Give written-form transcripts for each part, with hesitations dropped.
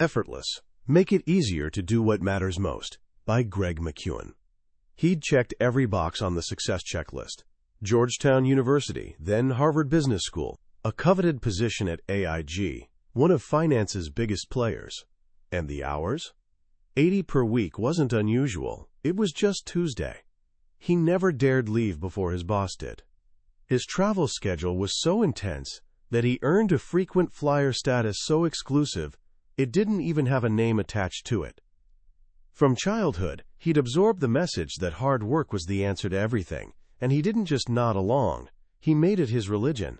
Effortless. Make it easier to do what matters most, by Greg McKeown. He'd checked every box on the success checklist. Georgetown University, then Harvard Business School, a coveted position at AIG, one of finance's biggest players. And the hours? 80 per week wasn't unusual. It was just Tuesday. He never dared leave before his boss did. His travel schedule was so intense that he earned a frequent flyer status so exclusive it didn't even have a name attached to it. From childhood, he'd absorbed the message that hard work was the answer to everything, and he didn't just nod along, he made it his religion.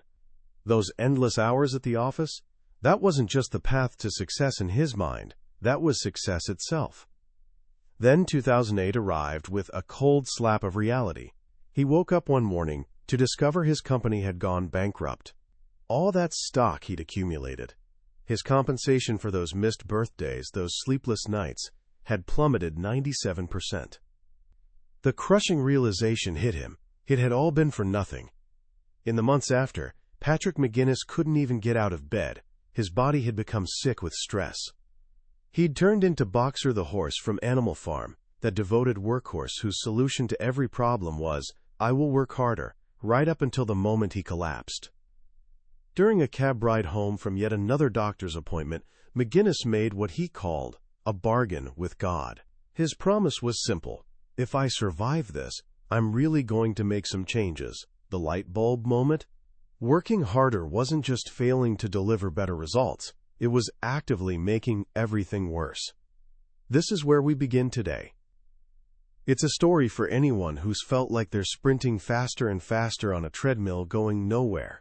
Those endless hours at the office, that wasn't just the path to success in his mind, that was success itself. Then 2008 arrived with a cold slap of reality. He woke up one morning to discover his company had gone bankrupt. All that stock he'd accumulated, his compensation for those missed birthdays, those sleepless nights, had plummeted 97%. The crushing realization hit him. It had all been for nothing. In the months after, Patrick McGinnis couldn't even get out of bed. His body had become sick with stress. He'd turned into Boxer the horse from Animal Farm, that devoted workhorse whose solution to every problem was, "I will work harder," right up until the moment he collapsed. During a cab ride home from yet another doctor's appointment, McGinnis made what he called a bargain with God. His promise was simple. If I survive this, I'm really going to make some changes. The light bulb moment? Working harder wasn't just failing to deliver better results. It was actively making everything worse. This is where we begin today. It's a story for anyone who's felt like they're sprinting faster and faster on a treadmill going nowhere.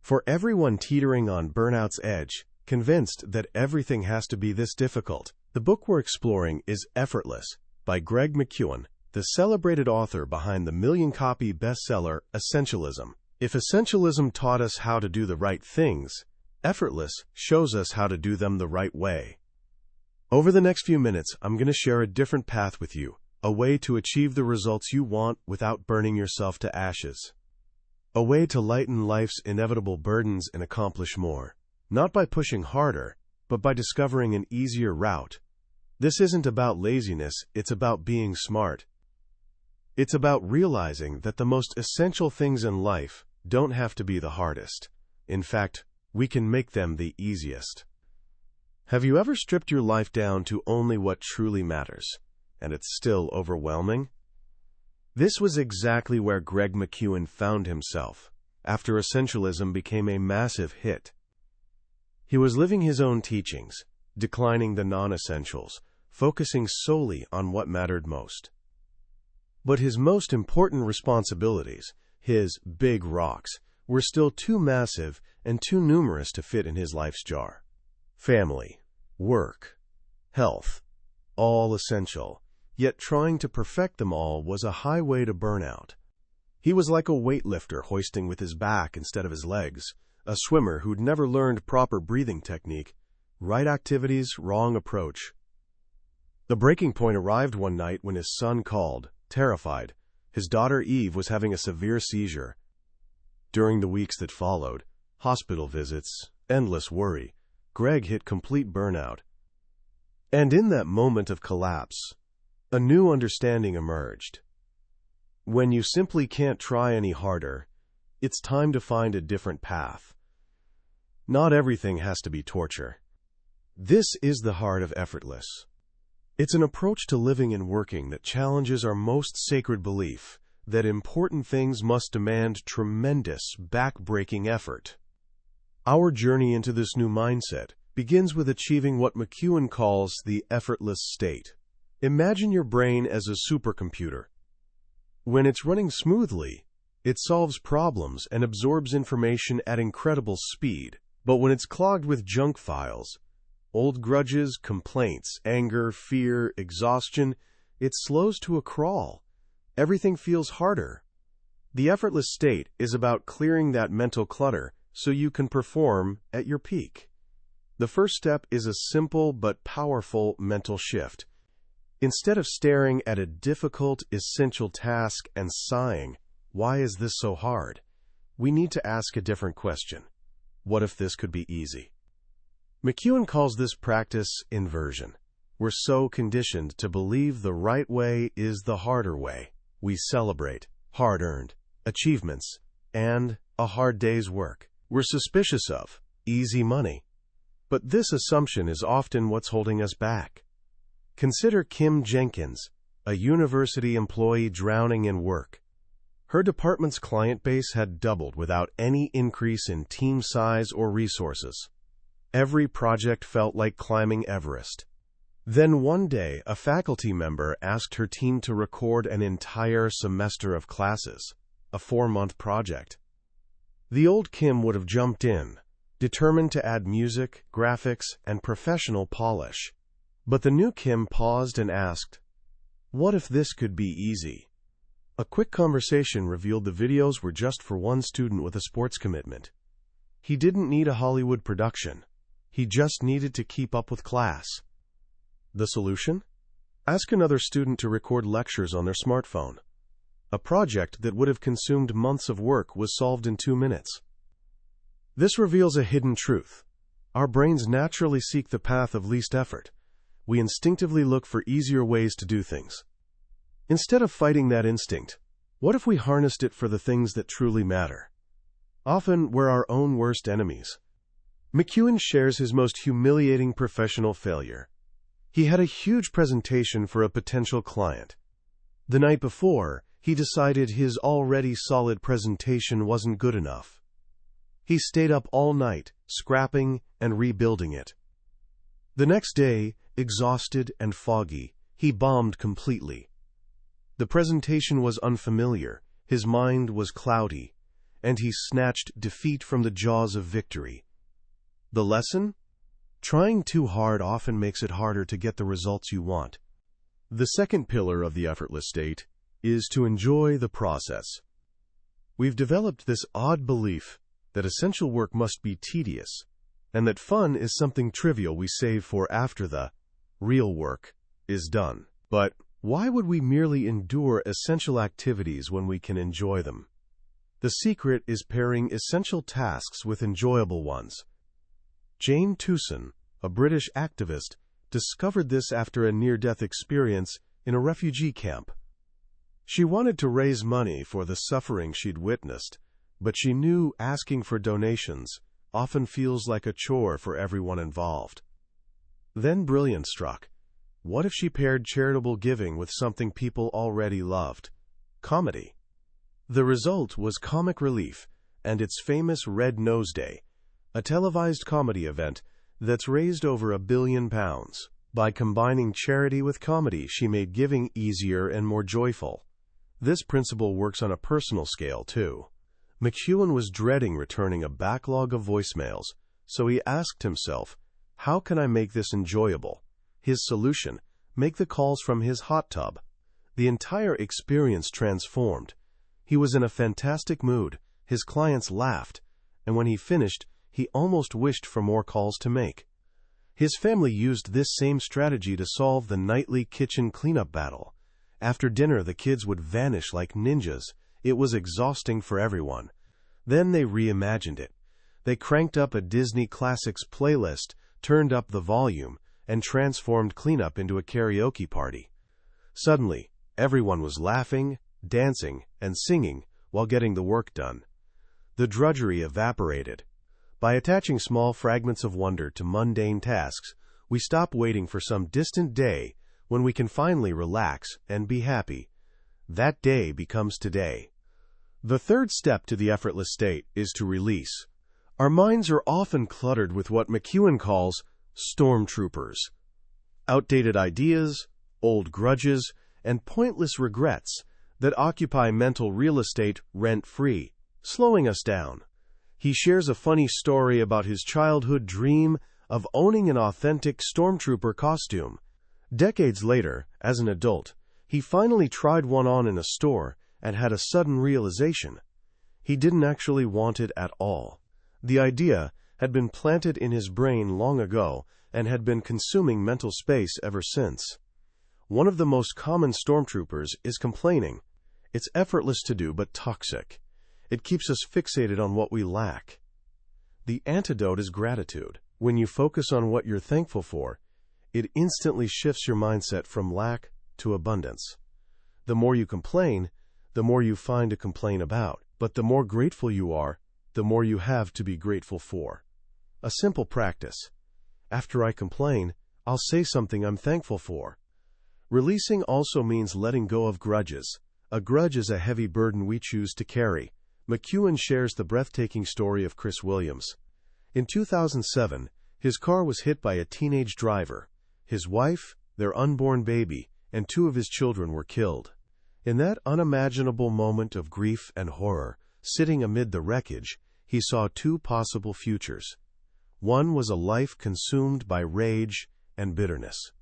For everyone teetering on burnout's edge, convinced that everything has to be this difficult, the book we're exploring is Effortless, by Greg McKeown, the celebrated author behind the million-copy bestseller Essentialism. If Essentialism taught us how to do the right things, Effortless shows us how to do them the right way. Over the next few minutes, I'm going to share a different path with you, a way to achieve the results you want without burning yourself to ashes. A way to lighten life's inevitable burdens and accomplish more, not by pushing harder, but by discovering an easier route. This isn't about laziness, it's about being smart. It's about realizing that the most essential things in life don't have to be the hardest. In fact, we can make them the easiest. Have you ever stripped your life down to only what truly matters, and it's still overwhelming? This was exactly where Greg McKeown found himself, after Essentialism became a massive hit. He was living his own teachings, declining the non-essentials, focusing solely on what mattered most. But his most important responsibilities, his big rocks, were still too massive and too numerous to fit in his life's jar. Family, work, health, all essential, yet trying to perfect them all was a highway to burnout. He was like a weightlifter hoisting with his back instead of his legs, a swimmer who'd never learned proper breathing technique. Right activities, wrong approach. The breaking point arrived one night when his son called, terrified. His daughter Eve was having a severe seizure. During the weeks that followed, hospital visits, endless worry, Greg hit complete burnout. And in that moment of collapse, a new understanding emerged. When you simply can't try any harder, it's time to find a different path. Not everything has to be torture. This is the heart of Effortless. It's an approach to living and working that challenges our most sacred belief that important things must demand tremendous, back-breaking effort. Our journey into this new mindset begins with achieving what McKeown calls the effortless state. Imagine your brain as a supercomputer. When it's running smoothly, it solves problems and absorbs information at incredible speed. But when it's clogged with junk files, old grudges, complaints, anger, fear, exhaustion, it slows to a crawl. Everything feels harder. The effortless state is about clearing that mental clutter so you can perform at your peak. The first step is a simple but powerful mental shift. Instead of staring at a difficult, essential task and sighing, "Why is this so hard?" we need to ask a different question. What if this could be easy? McKeown calls this practice inversion. We're so conditioned to believe the right way is the harder way. We celebrate hard-earned achievements and a hard day's work. We're suspicious of easy money. But this assumption is often what's holding us back. Consider Kim Jenkins, a university employee drowning in work. Her department's client base had doubled without any increase in team size or resources. Every project felt like climbing Everest. Then one day, a faculty member asked her team to record an entire semester of classes, a 4-month project. The old Kim would have jumped in, determined to add music, graphics, and professional polish. But the new Kim paused and asked, "What if this could be easy?" A quick conversation revealed the videos were just for one student with a sports commitment. He didn't need a Hollywood production. He just needed to keep up with class. The solution? Ask another student to record lectures on their smartphone. A project that would have consumed months of work was solved in 2 minutes. This reveals a hidden truth. Our brains naturally seek the path of least effort. We instinctively look for easier ways to do things. Instead of fighting that instinct, what if we harnessed it for the things that truly matter? Often, we're our own worst enemies. McKeown shares his most humiliating professional failure. He had a huge presentation for a potential client. The night before, he decided his already solid presentation wasn't good enough. He stayed up all night, scrapping and rebuilding it. The next day, exhausted and foggy, he bombed completely. The presentation was unfamiliar, his mind was cloudy, and he snatched defeat from the jaws of victory. The lesson? Trying too hard often makes it harder to get the results you want. The second pillar of the effortless state is to enjoy the process. We've developed this odd belief that essential work must be tedious, and that fun is something trivial we save for after the real work is done. But why would we merely endure essential activities when we can enjoy them? The secret is pairing essential tasks with enjoyable ones. Jane Tucson, a British activist, discovered this after a near-death experience in a refugee camp. She wanted to raise money for the suffering she'd witnessed, but she knew asking for donations often feels like a chore for everyone involved. Then brilliance struck. What if she paired charitable giving with something people already loved? Comedy. The result was Comic Relief and its famous Red Nose Day, a televised comedy event that's raised over £1 billion. By combining charity with comedy, she made giving easier and more joyful. This principle works on a personal scale, too. McKeown was dreading returning a backlog of voicemails, so he asked himself, how can I make this enjoyable? His solution, make the calls from his hot tub. The entire experience transformed. He was in a fantastic mood, his clients laughed, and when he finished, he almost wished for more calls to make. His family used this same strategy to solve the nightly kitchen cleanup battle. After dinner, the kids would vanish like ninjas. It was exhausting for everyone. Then they reimagined it. They cranked up a Disney Classics playlist, turned up the volume, and transformed cleanup into a karaoke party. Suddenly, everyone was laughing, dancing, and singing while getting the work done. The drudgery evaporated. By attaching small fragments of wonder to mundane tasks, we stop waiting for some distant day when we can finally relax and be happy. That day becomes today. The third step to the effortless state is to release. Our minds are often cluttered with what McKeown calls stormtroopers. Outdated ideas, old grudges, and pointless regrets that occupy mental real estate rent-free, slowing us down. He shares a funny story about his childhood dream of owning an authentic stormtrooper costume. Decades later, as an adult, he finally tried one on in a store and had a sudden realization. He didn't actually want it at all. The idea had been planted in his brain long ago and had been consuming mental space ever since. One of the most common stormtroopers is complaining. It's effortless to do, but toxic. It keeps us fixated on what we lack. The antidote is gratitude. When you focus on what you're thankful for, it instantly shifts your mindset from lack to abundance. The more you complain, the more you find to complain about. But the more grateful you are, the more you have to be grateful for. A simple practice. After I complain, I'll say something I'm thankful for. Releasing also means letting go of grudges. A grudge is a heavy burden we choose to carry. McKeown shares the breathtaking story of Chris Williams. In 2007, his car was hit by a teenage driver. His wife, their unborn baby, and 2 of his children were killed. In that unimaginable moment of grief and horror, sitting amid the wreckage, he saw 2 possible futures. One was a life consumed by rage and bitterness.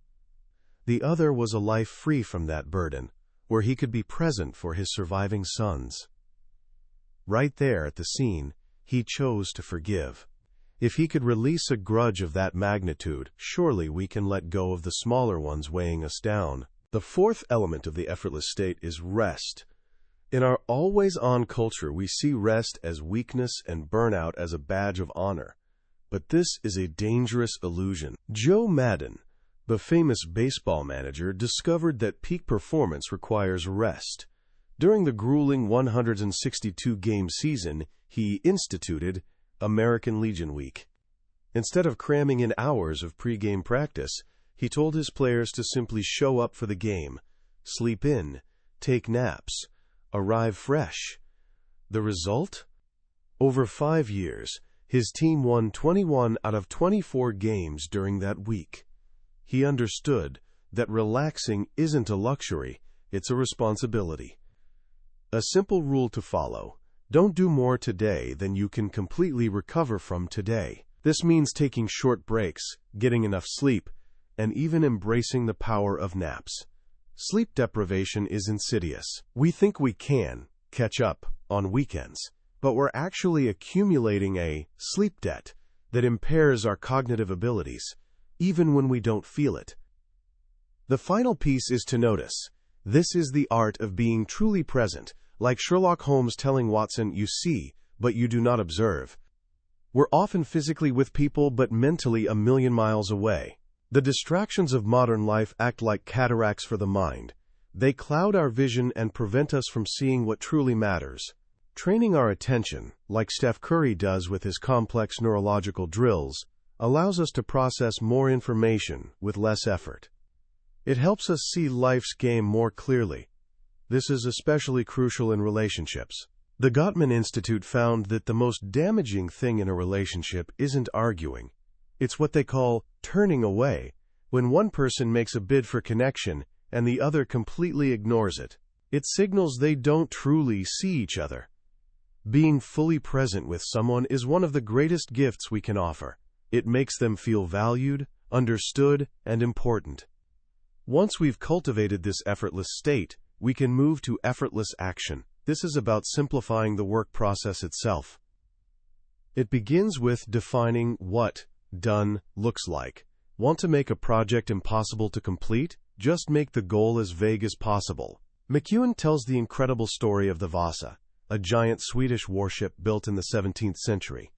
The other was a life free from that burden, where he could be present for his surviving sons. Right there at the scene, he chose to forgive. If he could release a grudge of that magnitude, surely we can let go of the smaller ones weighing us down. The 4th element of the effortless state is rest. In our always-on culture, we see rest as weakness and burnout as a badge of honor. But this is a dangerous illusion. Joe Madden, the famous baseball manager, discovered that peak performance requires rest. During the grueling 162-game season, he instituted American Legion Week. Instead of cramming in hours of pre-game practice, he told his players to simply show up for the game, sleep in, take naps, arrive fresh. The result? Over 5 years, his team won 21 out of 24 games during that week. He understood that relaxing isn't a luxury, it's a responsibility. A simple rule to follow: don't do more today than you can completely recover from today. This means taking short breaks, getting enough sleep, and even embracing the power of naps. Sleep deprivation is insidious. We think we can catch up on weekends, but we're actually accumulating a sleep debt that impairs our cognitive abilities, even when we don't feel it. The final piece is to notice. This is the art of being truly present, like Sherlock Holmes telling Watson, "You see, but you do not observe." We're often physically with people, but mentally a million miles away. The distractions of modern life act like cataracts for the mind. They cloud our vision and prevent us from seeing what truly matters. Training our attention, like Steph Curry does with his complex neurological drills, allows us to process more information with less effort. It helps us see life's game more clearly. This is especially crucial in relationships. The Gottman Institute found that the most damaging thing in a relationship isn't arguing. It's what they call turning away, when one person makes a bid for connection and the other completely ignores it. It signals they don't truly see each other. Being fully present with someone is one of the greatest gifts we can offer. It makes them feel valued, understood, and important. Once we've cultivated this effortless state, we can move to effortless action. This is about simplifying the work process itself. It begins with defining what done looks like. Want to make a project impossible to complete? Just make the goal as vague as possible. McKeown tells the incredible story of the Vasa, a giant Swedish warship built in the 17th century.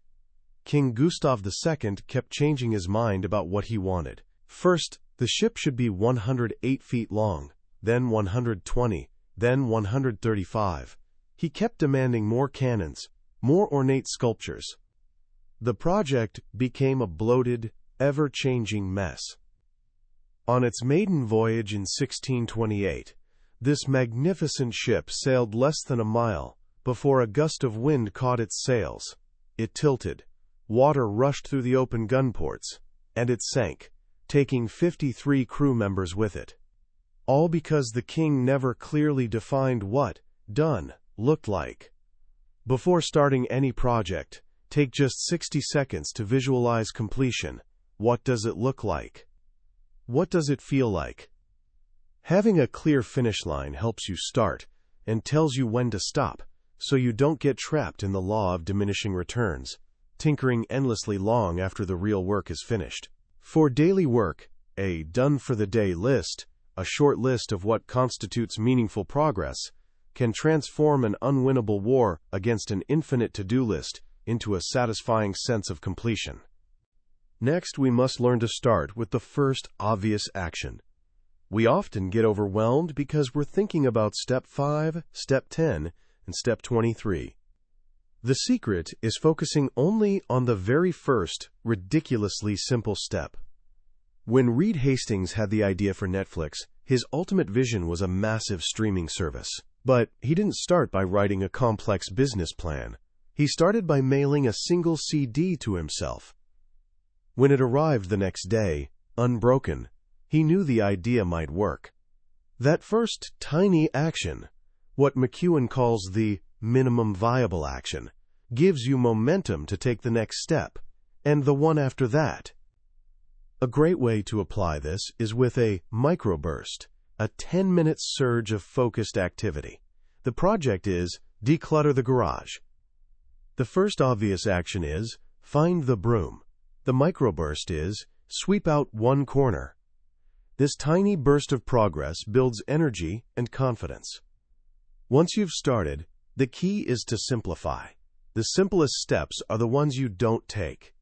King Gustav II kept changing his mind about what he wanted. First, the ship should be 108 feet long, then 120, then 135. He kept demanding more cannons, more ornate sculptures. The project became a bloated, ever-changing mess. On its maiden voyage in 1628, this magnificent ship sailed less than a mile before a gust of wind caught its sails. It tilted, water rushed through the open gun ports, and it sank, taking 53 crew members with it. All because the king never clearly defined what done looked like. Before starting any project, take just 60 seconds to visualize completion. What does it look like? What does it feel like? Having a clear finish line helps you start and tells you when to stop, so you don't get trapped in the law of diminishing returns, tinkering endlessly long after the real work is finished. For daily work, a done-for-the-day list, a short list of what constitutes meaningful progress, can transform an unwinnable war against an infinite to-do list into a satisfying sense of completion. Next, we must learn to start with the first obvious action. We often get overwhelmed because we're thinking about step 5, step 10, and step 23. The secret is focusing only on the very first, ridiculously simple step. When Reed Hastings had the idea for Netflix, his ultimate vision was a massive streaming service. But he didn't start by writing a complex business plan. He started by mailing a single CD to himself. When it arrived the next day, unbroken, he knew the idea might work. That first tiny action, what McKeown calls the minimum viable action, gives you momentum to take the next step, and the one after that. A great way to apply this is with a microburst, a 10-minute surge of focused activity. The project is declutter the garage. The first obvious action is find the broom. The microburst is sweep out one corner. This tiny burst of progress builds energy and confidence. Once you've started, the key is to simplify. The simplest steps are the ones you don't take.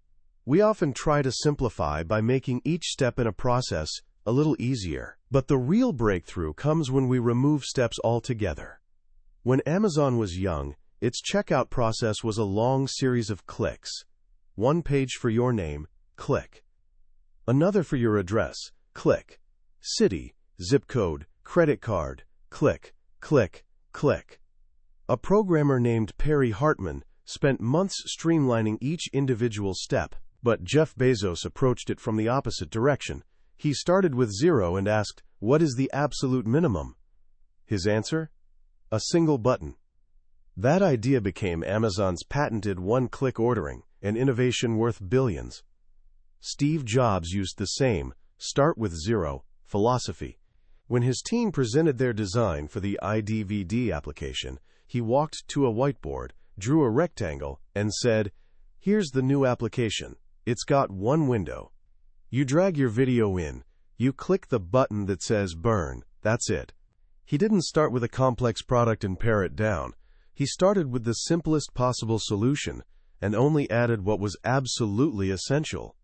We often try to simplify by making each step in a process a little easier. But the real breakthrough comes when we remove steps altogether. When Amazon was young, its checkout process was a long series of clicks. One page for your name, click. Another for your address, click. City, zip code, credit card, click, click, click. A programmer named Perry Hartman spent months streamlining each individual step, but Jeff Bezos approached it from the opposite direction. He started with 0 and asked, "What is the absolute minimum?" His answer? A single button. That idea became Amazon's patented one-click ordering, an innovation worth billions. Steve Jobs used the same start with 0 philosophy. When his team presented their design for the iDVD application, he walked to a whiteboard, drew a rectangle, and said, "Here's the new application. It's got one window. You drag your video in, you click the button that says burn, that's it." He didn't start with a complex product and pare it down. He started with the simplest possible solution and only added what was absolutely essential.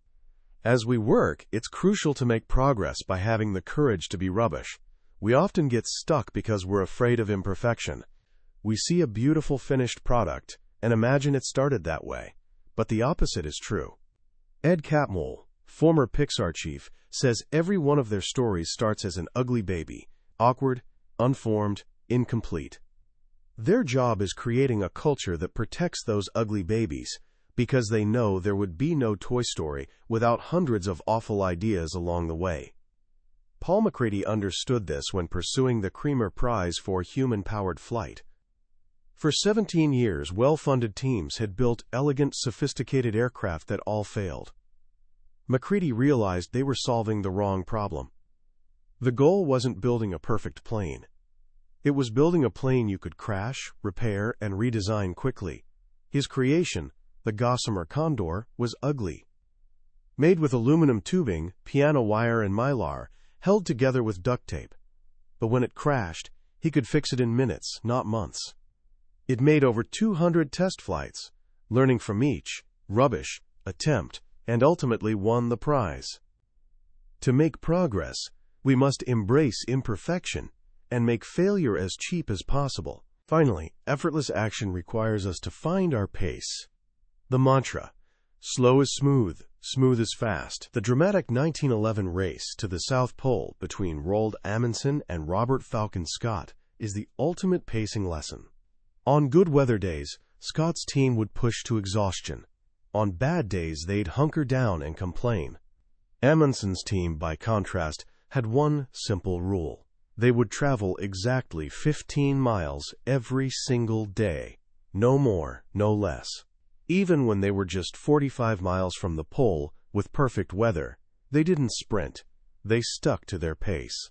As we work, it's crucial to make progress by having the courage to be rubbish. We often get stuck because we're afraid of imperfection. We see a beautiful finished product and imagine it started that way, but the opposite is true. Ed Catmull, former Pixar chief, says every one of their stories starts as an ugly baby, awkward, unformed, incomplete. Their job is creating a culture that protects those ugly babies, because they know there would be no Toy Story without hundreds of awful ideas along the way. Paul McCready understood this when pursuing the Creamer Prize for human-powered flight. For 17 years, well-funded teams had built elegant, sophisticated aircraft that all failed. McCready realized they were solving the wrong problem. The goal wasn't building a perfect plane. It was building a plane you could crash, repair, and redesign quickly. His creation, the Gossamer Condor, was ugly. Made with aluminum tubing, piano wire, and mylar, held together with duct tape. But when it crashed, he could fix it in minutes, not months. It made over 200 test flights, learning from each rubbish attempt, and ultimately won the prize. To make progress, we must embrace imperfection and make failure as cheap as possible. Finally, effortless action requires us to find our pace. The mantra, slow is smooth, smooth is fast. The dramatic 1911 race to the South Pole between Roald Amundsen and Robert Falcon Scott is the ultimate pacing lesson. On good weather days, Scott's team would push to exhaustion. On bad days, they'd hunker down and complain. Amundsen's team, by contrast, had one simple rule. They would travel exactly 15 miles every single day. No more, no less. Even when they were just 45 miles from the pole, with perfect weather, they didn't sprint. They stuck to their pace.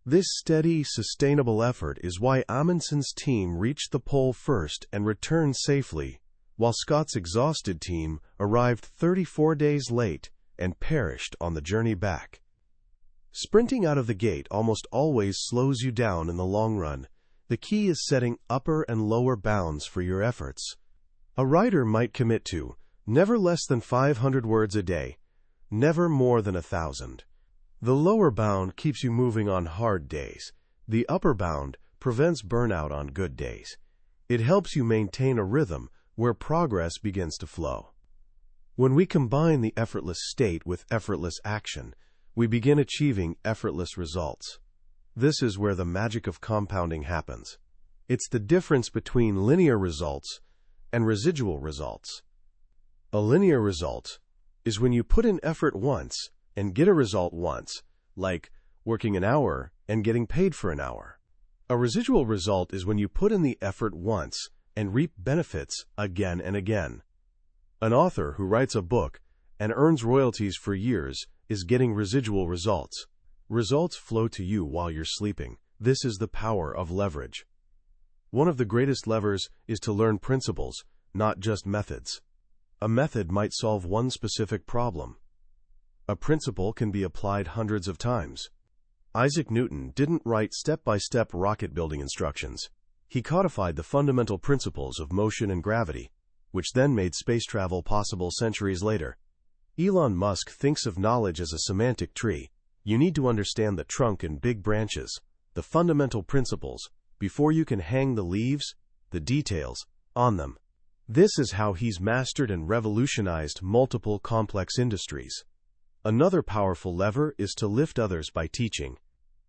This steady, sustainable effort is why Amundsen's team reached the pole first and returned safely, while Scott's exhausted team arrived 34 days late and perished on the journey back. Sprinting out of the gate almost always slows you down in the long run. The key is setting upper and lower bounds for your efforts. A writer might commit to never less than 500 words a day, never more than 1,000. The lower bound keeps you moving on hard days. The upper bound prevents burnout on good days. It helps you maintain a rhythm where progress begins to flow. When we combine the effortless state with effortless action, we begin achieving effortless results. This is where the magic of compounding happens. It's the difference between linear results and residual results. A linear result is when you put in effort once and get a result once, like working an hour and getting paid for an hour. A residual result is when you put in the effort once and reap benefits again and again. An author who writes a book and earns royalties for years is getting residual results. Results flow to you while you're sleeping. This is the power of leverage. One of the greatest levers is to learn principles, not just methods. A method might solve one specific problem. A principle can be applied hundreds of times. Isaac Newton didn't write step-by-step rocket-building instructions. He codified the fundamental principles of motion and gravity, which then made space travel possible centuries later. Elon Musk thinks of knowledge as a semantic tree. You need to understand the trunk and big branches, the fundamental principles, before you can hang the leaves, the details, on them. This is how he's mastered and revolutionized multiple complex industries. Another powerful lever is to lift others by teaching.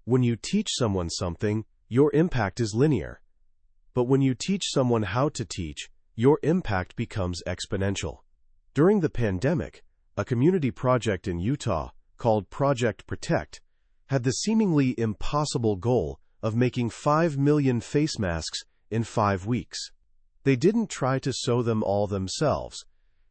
When you teach someone something, your impact is linear. But when you teach someone how to teach, your impact becomes exponential. During the pandemic, a community project in Utah called Project Protect had the seemingly impossible goal of making 5 million face masks in 5 weeks. They didn't try to sew them all themselves.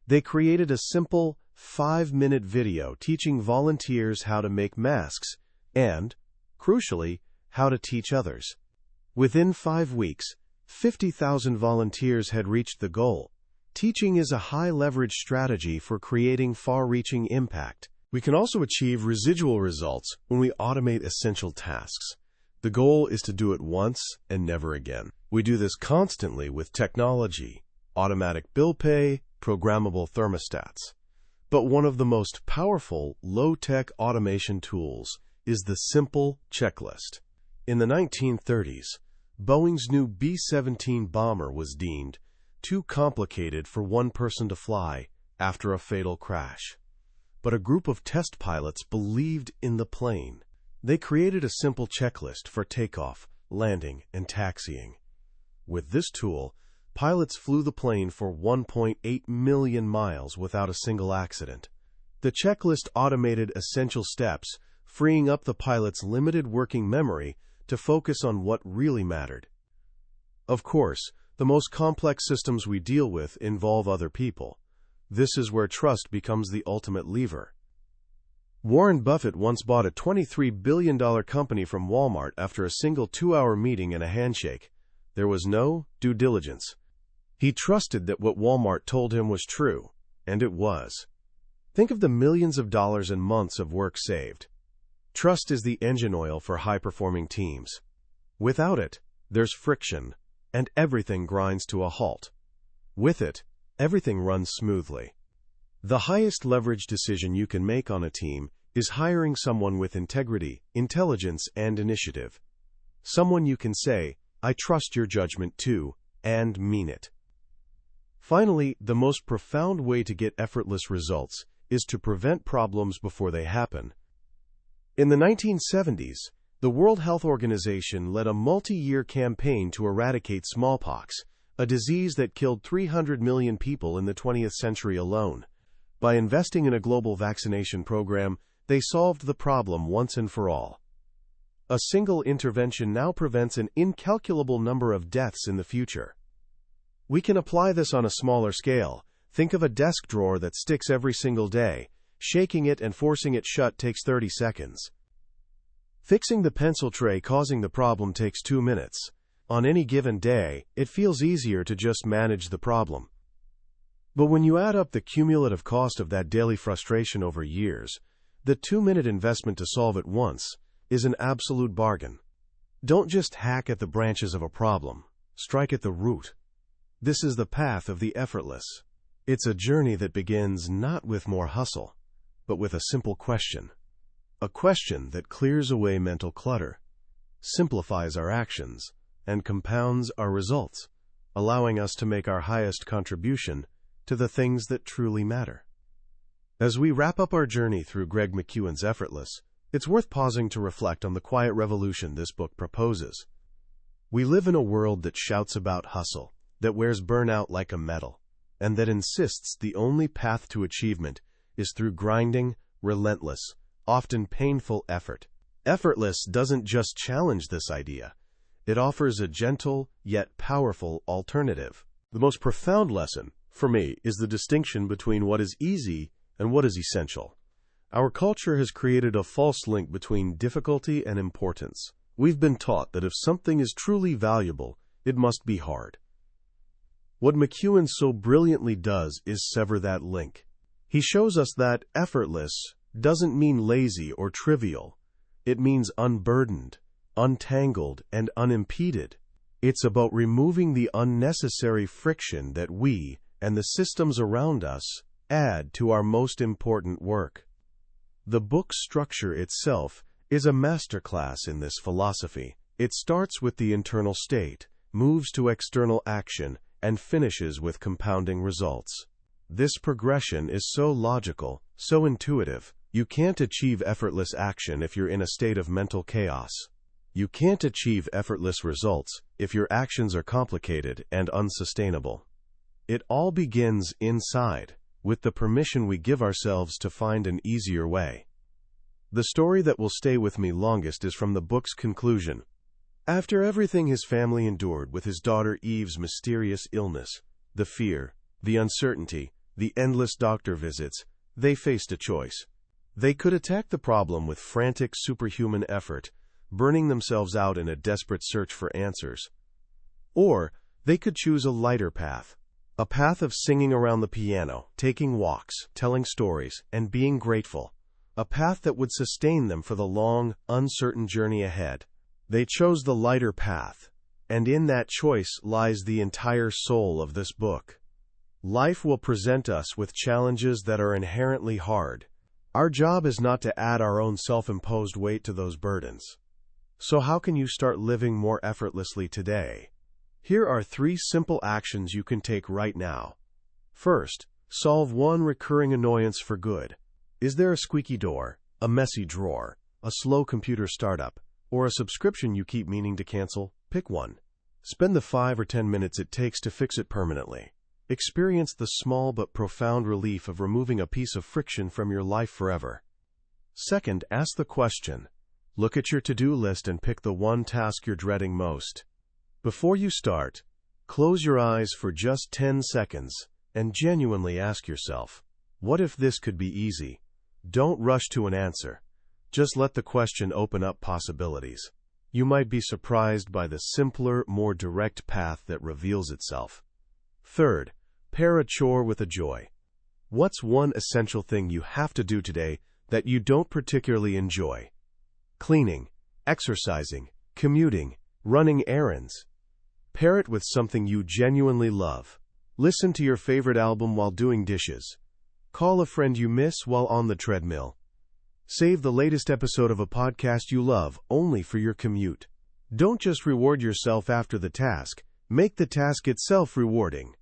They created a simple 5-minute video teaching volunteers how to make masks and, crucially, how to teach others. Within 5 weeks, 50,000 volunteers had reached the goal. Teaching is a high-leverage strategy for creating far-reaching impact. We can also achieve residual results when we automate essential tasks. The goal is to do it once and never again. We do this constantly with technology, automatic bill pay, programmable thermostats. But one of the most powerful low-tech automation tools is the simple checklist. In the 1930s, Boeing's new B-17 bomber was deemed too complicated for one person to fly after a fatal crash. But a group of test pilots believed in the plane. They created a simple checklist for takeoff, landing, and taxiing. With this tool, pilots flew the plane for 1.8 million miles without a single accident. The checklist automated essential steps, freeing up the pilot's limited working memory to focus on what really mattered. Of course, the most complex systems we deal with involve other people. This is where trust becomes the ultimate lever. Warren Buffett once bought a $23 billion company from Walmart after a single 2-hour meeting and a handshake. There was no due diligence. He trusted that what Walmart told him was true, and it was. Think of the millions of dollars and months of work saved. Trust is the engine oil for high-performing teams. Without it, there's friction, and everything grinds to a halt. With it, everything runs smoothly. The highest leverage decision you can make on a team is hiring someone with integrity, intelligence, and initiative. Someone you can say, "I trust your judgment too," and mean it. Finally, the most profound way to get effortless results is to prevent problems before they happen. In the 1970s, the World Health Organization led a multi-year campaign to eradicate smallpox, a disease that killed 300 million people in the 20th century alone. By investing in a global vaccination program, they solved the problem once and for all. A single intervention now prevents an incalculable number of deaths in the future. We can apply this on a smaller scale. Think of a desk drawer that sticks every single day. Shaking it and forcing it shut takes 30 seconds. Fixing the pencil tray causing the problem takes 2 minutes. On any given day, it feels easier to just manage the problem. But when you add up the cumulative cost of that daily frustration over years, the 2-minute investment to solve it once is an absolute bargain. Don't just hack at the branches of a problem. Strike at the root. This is the path of the effortless. It's a journey that begins not with more hustle, but with a simple question. A question that clears away mental clutter, simplifies our actions, and compounds our results, allowing us to make our highest contribution to the things that truly matter. As we wrap up our journey through Greg McKeown's Effortless, it's worth pausing to reflect on the quiet revolution this book proposes. We live in a world that shouts about hustle, that wears burnout like a medal, and that insists the only path to achievement is through grinding, relentless, often painful effort. Effortless doesn't just challenge this idea. It offers a gentle, yet powerful alternative. The most profound lesson, for me, is the distinction between what is easy and what is essential. Our culture has created a false link between difficulty and importance. We've been taught that if something is truly valuable, it must be hard. What McKeown so brilliantly does is sever that link. He shows us that effortless doesn't mean lazy or trivial. It means unburdened, untangled, and unimpeded. It's about removing the unnecessary friction that we and the systems around us add to our most important work. The book's structure itself is a masterclass in this philosophy. It starts with the internal state, moves to external action, and finishes with compounding results. This progression is so logical, so intuitive. You can't achieve effortless action if you're in a state of mental chaos. You can't achieve effortless results if your actions are complicated and unsustainable. It all begins inside, with the permission we give ourselves to find an easier way. The story that will stay with me longest is from the book's conclusion. After everything his family endured with his daughter Eve's mysterious illness, the fear, the uncertainty, the endless doctor visits, they faced a choice. They could attack the problem with frantic superhuman effort, burning themselves out in a desperate search for answers. Or they could choose a lighter path. A path of singing around the piano, taking walks, telling stories, and being grateful. A path that would sustain them for the long, uncertain journey ahead. They chose the lighter path, and in that choice lies the entire soul of this book. Life will present us with challenges that are inherently hard. Our job is not to add our own self-imposed weight to those burdens. So how can you start living more effortlessly today? Here are 3 simple actions you can take right now. First, solve one recurring annoyance for good. Is there a squeaky door, a messy drawer, a slow computer startup, or a subscription you keep meaning to cancel? Pick one. Spend the 5 or 10 minutes it takes to fix it permanently. Experience the small but profound relief of removing a piece of friction from your life forever. Second, ask the question. Look at your to-do list and pick the one task you're dreading most. Before you start, close your eyes for just 10 seconds and genuinely ask yourself, what if this could be easy? Don't rush to an answer. Just let the question open up possibilities. You might be surprised by the simpler, more direct path that reveals itself. Third, pair a chore with a joy. What's one essential thing you have to do today that you don't particularly enjoy? Cleaning, exercising, commuting, running errands. Pair it with something you genuinely love. Listen to your favorite album while doing dishes. Call a friend you miss while on the treadmill. Save the latest episode of a podcast you love only for your commute. Don't just reward yourself after the task, make the task itself rewarding.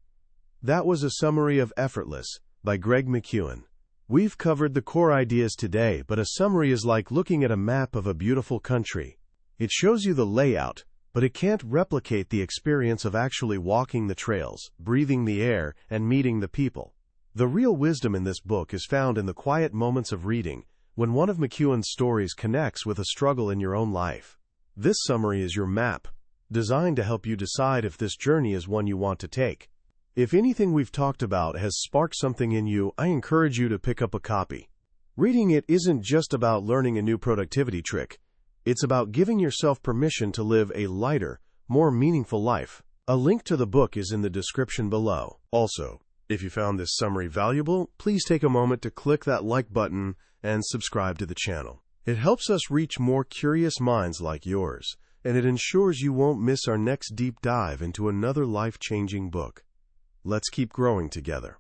That was a summary of Effortless by Greg McKeown. We've covered the core ideas today, but a summary is like looking at a map of a beautiful country. It shows you the layout, but it can't replicate the experience of actually walking the trails, breathing the air, and meeting the people. The real wisdom in this book is found in the quiet moments of reading, when one of McKeown's stories connects with a struggle in your own life. This summary is your map, designed to help you decide if this journey is one you want to take. If anything we've talked about has sparked something in you, I encourage you to pick up a copy. Reading it isn't just about learning a new productivity trick. It's about giving yourself permission to live a lighter, more meaningful life. A link to the book is in the description below. Also, if you found this summary valuable, please take a moment to click that like button and subscribe to the channel. It helps us reach more curious minds like yours, and it ensures you won't miss our next deep dive into another life-changing book. Let's keep growing together.